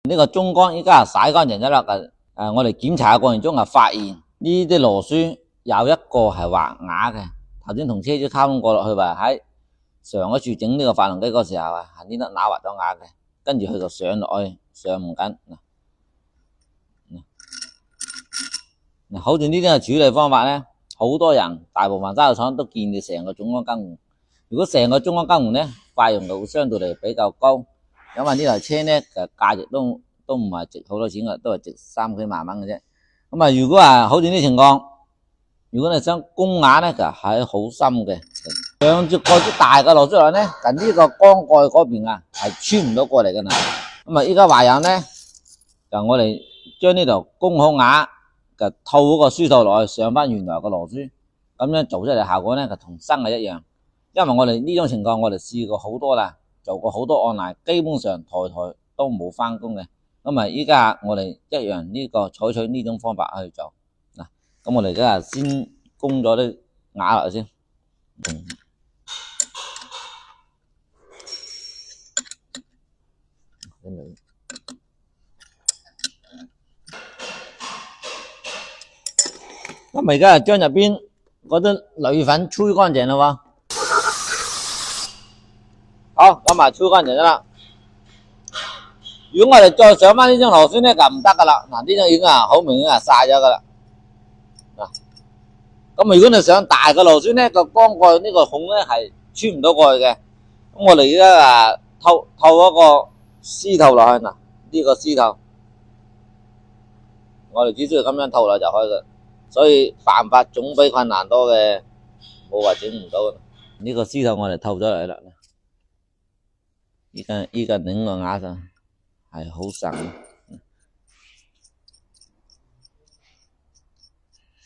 呢個中缸依家係洗乾淨咗啦。我哋檢查嘅過程中係發現呢啲螺絲有一個係滑牙嘅。頭先同車主溝通過落去話喺上一次整呢個發動機嗰時候啊，係呢粒牙滑咗牙嘅，跟住佢就上落去上唔緊。好似呢啲嘅處理方法咧，好多人大部分揸油廠都建議成個總缸更換。如果成個總缸更換咧，費用就相對嚟比較高，因為呢台車咧嘅價值都唔係值好多錢嘅，都係值3幾萬蚊嘅啫。咁啊，如果係好似呢情況，如果你想供牙咧，就係好深嘅，上至過啲大嘅螺絲來咧，近呢個缸蓋嗰邊啊係穿唔到過嚟嘅啦。咁啊，依家話有咧，就我哋將呢度供好牙嘅套嗰個輸套落去，上翻原來個螺絲，咁樣做出嚟效果咧就同新係一樣。因為我哋呢種情況我哋試過好多啦，做過好多案例，基本上台都冇翻工嘅。咁啊，依家我哋一樣呢個採取呢種方法去做嗱。咁我哋而家先供咗啲牙落去先。咁而家將入邊嗰啲鋁粉吹乾淨啦喎。好，咁啊吹乾淨咗啦。如果我哋再上翻呢張螺絲咧，就唔得噶啦。嗱，呢張已經好明顯晒咗噶啦。嗱，咁如果你上大嘅螺絲咧，個缸蓋呢個孔咧係穿唔到過去嘅。咁我哋而家透一個絲頭落去嗱，呢個絲頭，我哋只需要咁樣透落就可以嘅。所以辦法總比困難多嘅，冇話整唔到嘅。呢個絲頭我哋透咗嚟啦。依家擰個牙上係好實，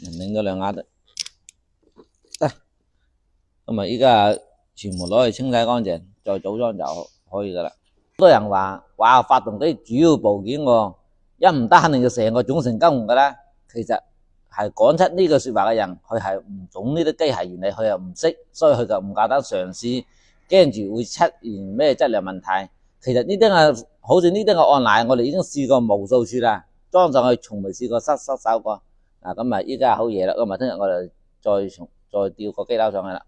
擰咗兩牙得，咁啊依家全部攞去清洗乾淨，再組裝就可以噶啦。好多人話哇，發動機主要部件喎，一唔得肯定要成個總成更換噶啦。其實係講出呢個說話嘅人，佢係唔懂呢啲機械原理，佢又唔識，所以佢就唔夠膽嘗試，驚住會出現咩質量問題。其實呢啲係好似呢啲嘅案例，我哋已經試過無數次啦，裝上去從未試過失手過。嗱，咁啊依家好夜啦，咁啊聽日我哋再調個機頭上去啦。